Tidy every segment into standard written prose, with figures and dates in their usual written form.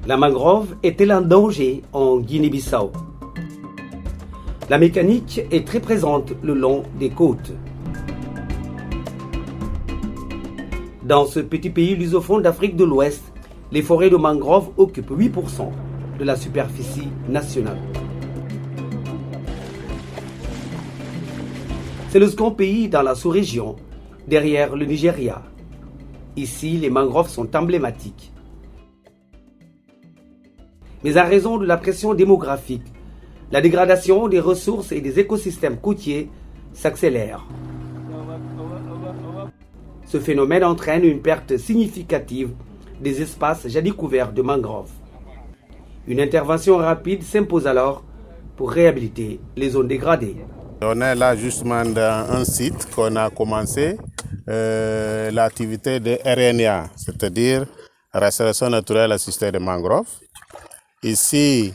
La mangrove est-elle un danger en Guinée-Bissau? La mécanique est très présente le long des côtes. Dans ce petit pays lusophone d'Afrique de l'Ouest, les forêts de mangrove occupent 8% de la superficie nationale. C'est le second pays dans la sous-région, derrière le Nigeria. Ici, les mangroves sont emblématiques. Mais en raison de la pression démographique, la dégradation des ressources et des écosystèmes côtiers s'accélère. Ce phénomène entraîne une perte significative des espaces jadis couverts de mangroves. Une intervention rapide s'impose alors pour réhabiliter les zones dégradées. On est là justement dans un site qu'on a commencé l'activité de RNA, c'est-à-dire restauration naturelle assistée de mangroves. Ici,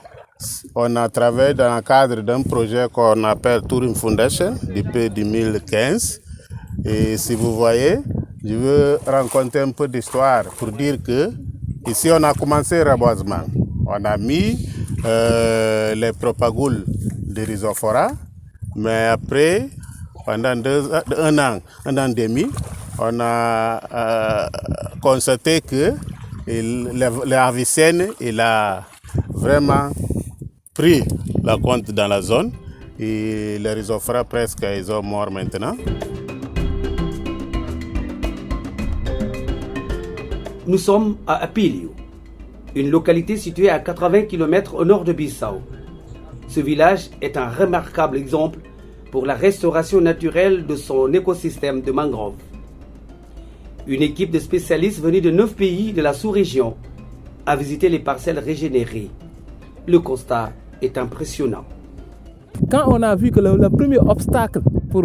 on a travaillé dans le cadre d'un projet qu'on appelle Touring Foundation depuis 2015. Et si vous voyez, je veux raconter un peu d'histoire pour dire que ici on a commencé le reboisement. On a mis les propagules de Rhizophora, mais après, pendant un an et demi, on a constaté que l'Avicenne il a vraiment pris la compte dans la zone et les Rhizophora presque ils sont morts maintenant. Nous sommes à Apilio, une localité située à 80 km au nord de Bissau. Ce village est un remarquable exemple pour la restauration naturelle de son écosystème de mangroves. Une équipe de spécialistes venus de 9 pays de la sous-région a visité les parcelles régénérées. Le constat est impressionnant. Quand on a vu que le premier obstacle pour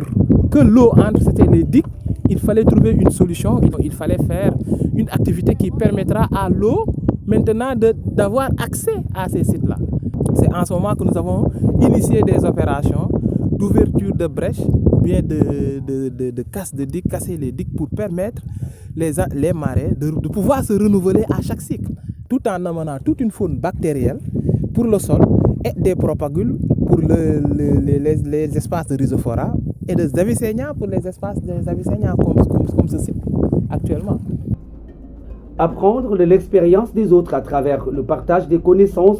que l'eau entre, c'était les digues, il fallait trouver une solution. Il fallait faire une activité qui permettra à l'eau maintenant d'avoir accès à ces sites-là. C'est en ce moment que nous avons initié des opérations d'ouverture de brèches ou bien de casse de digues, casser les digues pour permettre les marais de pouvoir se renouveler à chaque cycle, tout en amenant toute une faune bactérienne pour le sol et des propagules pour les espaces de Rhizophora et des Avicennia pour les espaces des Avicennia comme ce site actuellement. Apprendre de l'expérience des autres à travers le partage des connaissances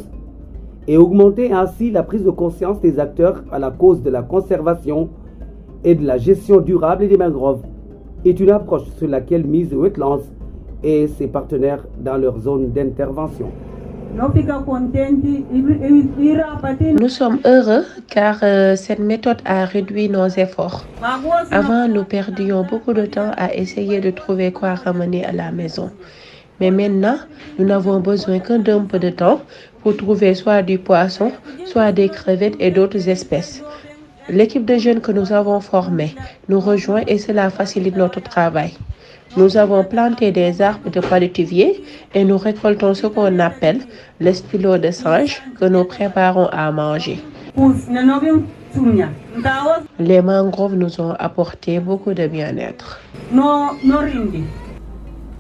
et augmenter ainsi la prise de conscience des acteurs à la cause de la conservation et de la gestion durable des mangroves est une approche sur laquelle mise Wetlands et ses partenaires dans leur zone d'intervention. Nous sommes heureux car cette méthode a réduit nos efforts. Avant, nous perdions beaucoup de temps à essayer de trouver quoi ramener à la maison. Mais maintenant, nous n'avons besoin que d'un peu de temps pour trouver soit du poisson, soit des crevettes et d'autres espèces. L'équipe de jeunes que nous avons formée nous rejoint et cela facilite notre travail. Nous avons planté des arbres de palétuvier et nous récoltons ce qu'on appelle le stylo de singe que nous préparons à manger. Les mangroves nous ont apporté beaucoup de bien-être.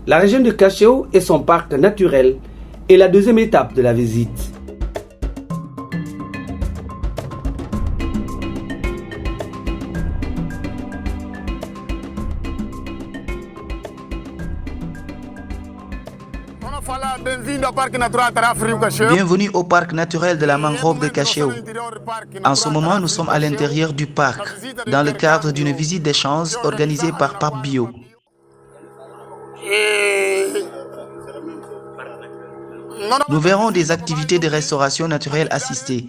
La région de Cacheu et son parc naturel est la deuxième étape de la visite. Bienvenue au parc naturel de la mangrove de Cacheu. En ce moment, nous sommes à l'intérieur du parc, dans le cadre d'une visite d'échange organisée par Pape Bio. Nous verrons des activités de restauration naturelle assistée.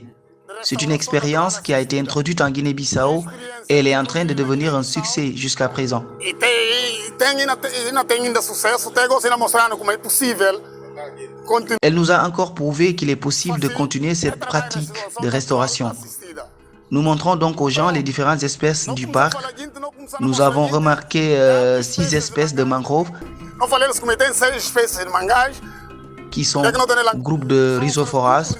C'est une expérience qui a été introduite en Guinée-Bissau et elle est en train de devenir un succès jusqu'à présent. Elle nous a encore prouvé qu'il est possible de continuer cette pratique de restauration. Nous montrons donc aux gens les différentes espèces du parc. Nous avons remarqué 6 espèces de mangroves qui sont groupe de Rhizophoras,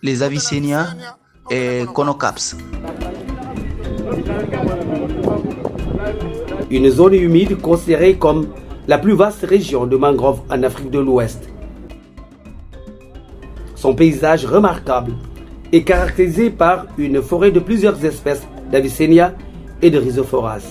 les Avicennia et Conocaps. Une zone humide considérée comme la plus vaste région de mangroves en Afrique de l'Ouest. Son paysage remarquable est caractérisé par une forêt de plusieurs espèces d'Avicennia et de Rhizophoras.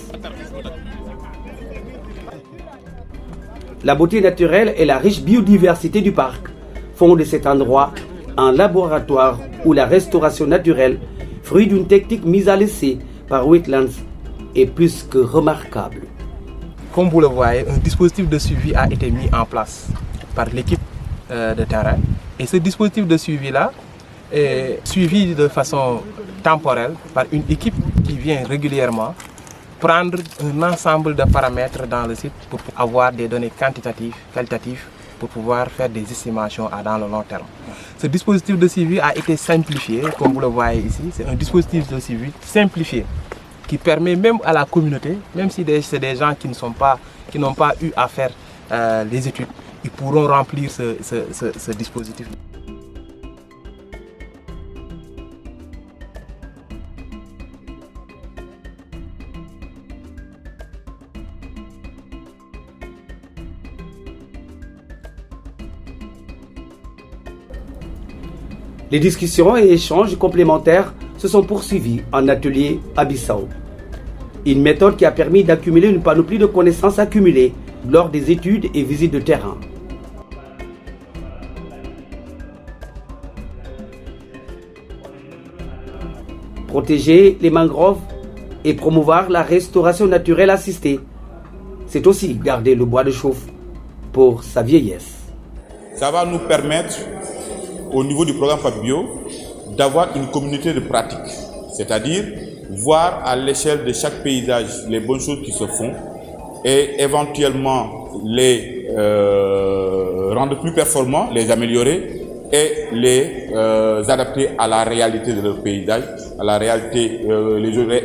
La beauté naturelle et la riche biodiversité du parc font de cet endroit un laboratoire où la restauration naturelle, fruit d'une technique mise à l'essai par Wetlands, est plus que remarquable. Comme vous le voyez, un dispositif de suivi a été mis en place par l'équipe de terrain. Et ce dispositif de suivi-là est suivi de façon temporelle par une équipe qui vient régulièrement prendre un ensemble de paramètres dans le site pour avoir des données quantitatives, qualitatives, pour pouvoir faire des estimations dans le long terme. Ce dispositif de suivi a été simplifié, comme vous le voyez ici. C'est un dispositif de suivi simplifié qui permet même à la communauté, même si c'est des gens qui n'ont pas eu à faire les études, ils pourront remplir ce dispositif. Les discussions et échanges complémentaires se sont poursuivis en atelier à Bissau. Une méthode qui a permis d'accumuler une panoplie de connaissances accumulées lors des études et visites de terrain. Protéger les mangroves et promouvoir la restauration naturelle assistée, c'est aussi garder le bois de chauffe pour sa vieillesse. Ça va nous permettre, au niveau du programme Fabio, d'avoir une communauté de pratique, c'est-à-dire voir à l'échelle de chaque paysage les bonnes choses qui se font et éventuellement les rendre plus performants, les améliorer et les adapter à la réalité de leur paysage, à la réalité,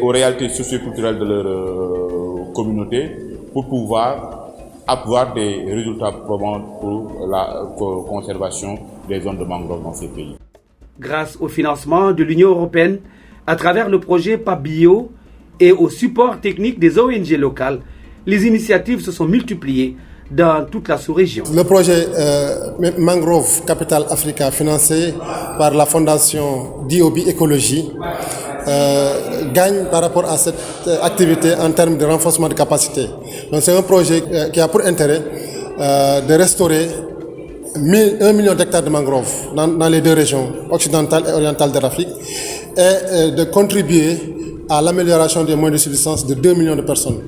aux réalités socioculturelles de leur communauté, pour pouvoir avoir des résultats probants pour la conservation des zones de mangrove dans ces pays. Grâce au financement de l'Union européenne, à travers le projet PABio et au support technique des ONG locales, les initiatives se sont multipliées dans toute la sous-région. Le projet Mangrove Capital Africa, financé par la fondation DOB Écologie, gagne par rapport à cette activité en termes de renforcement de capacité. Donc c'est un projet qui a pour intérêt de restaurer 1 million d'hectares de mangroves dans les deux régions, occidentale et orientale de l'Afrique, et de contribuer à l'amélioration des moyens de subsistance de 2 millions de personnes.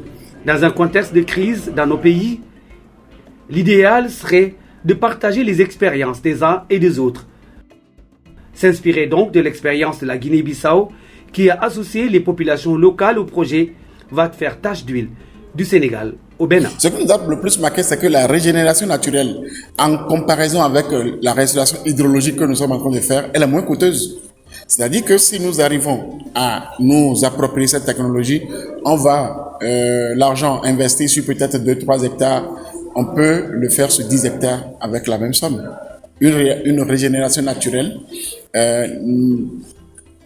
Dans un contexte de crise dans nos pays, l'idéal serait de partager les expériences des uns et des autres. S'inspirer donc de l'expérience de la Guinée-Bissau, qui a associé les populations locales au projet, va faire tache d'huile du Sénégal au Bénin. Ce qui nous a le plus marqué, c'est que la régénération naturelle, en comparaison avec la restauration hydrologique que nous sommes en train de faire, elle est moins coûteuse. C'est-à-dire que si nous arrivons à nous approprier cette technologie, on va l'argent investi sur peut-être 2-3 hectares, on peut le faire sur 10 hectares avec la même somme. Une régénération naturelle,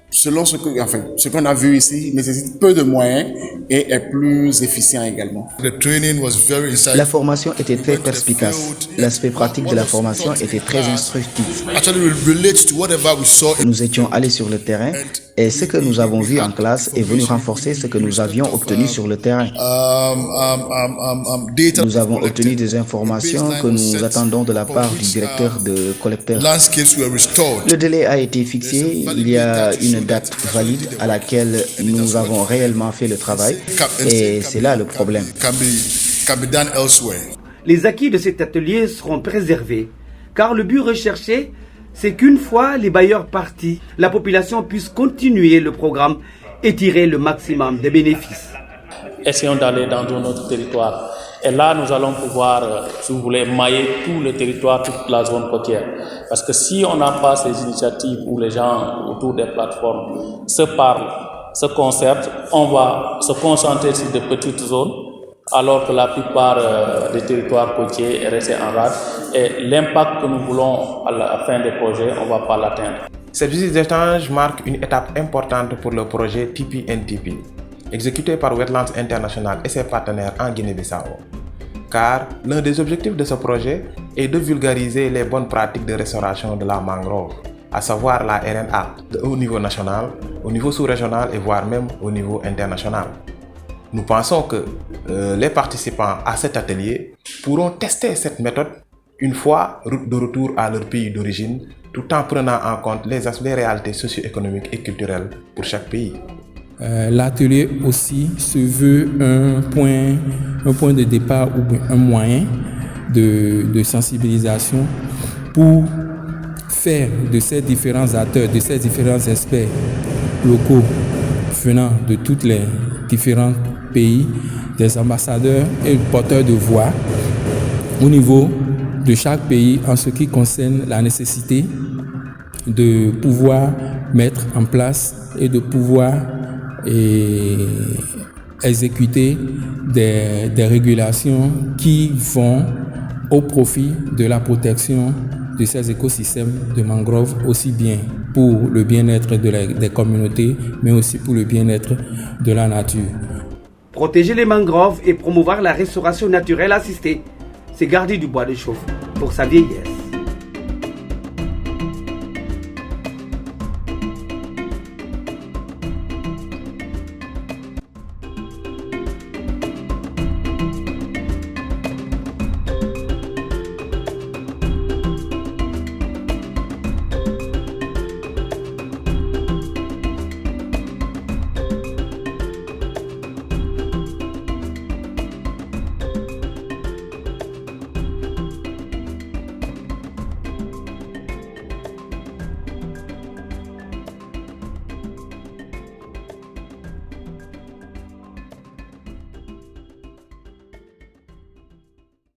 selon ce qu'on a vu ici, nécessite peu de moyens et est plus efficient également. La formation était très perspicace. L'aspect pratique de la formation était très instructif. Nous étions allés sur le terrain et ce que nous avons vu en classe est venu renforcer ce que nous avions obtenu sur le terrain. Nous avons obtenu des informations que nous attendons de la part du directeur de collecteur. Le délai a été fixé. Il y a une date valide à laquelle nous avons réellement fait le travail et c'est là le problème. Les acquis de cet atelier seront préservés car le but recherché, c'est qu'une fois les bailleurs partis, la population puisse continuer le programme et tirer le maximum de bénéfices. Essayons d'aller dans un autre territoire. Et là, nous allons pouvoir, si vous voulez, mailler tout le territoire, toute la zone côtière. Parce que si on n'a pas ces initiatives où les gens autour des plateformes se parlent, se concertent, on va se concentrer sur de petites zones, alors que la plupart des territoires côtiers est resté en rade. Et l'impact que nous voulons à la fin des projets, on ne va pas l'atteindre. Cette visite d'échange marque une étape importante pour le projet TPNTP, exécuté par Wetlands International et ses partenaires en Guinée-Bissau. Car l'un des objectifs de ce projet et de vulgariser les bonnes pratiques de restauration de la mangrove, à savoir la RNA, au niveau national, au niveau sous-régional et voire même au niveau international. Nous pensons que les participants à cet atelier pourront tester cette méthode une fois de retour à leur pays d'origine, tout en prenant en compte les réalités socio-économiques et culturelles pour chaque pays. L'atelier aussi se veut un point de départ ou un moyen de sensibilisation pour faire de ces différents acteurs, de ces différents experts locaux venant de tous les différents pays, des ambassadeurs et porteurs de voix au niveau de chaque pays en ce qui concerne la nécessité de pouvoir mettre en place et de pouvoir exécuter des régulations qui vont au profit de la protection de ces écosystèmes de mangroves, aussi bien pour le bien-être des communautés, mais aussi pour le bien-être de la nature. Protéger les mangroves et promouvoir la restauration naturelle assistée, c'est garder du bois de chauffe pour sa vieillesse.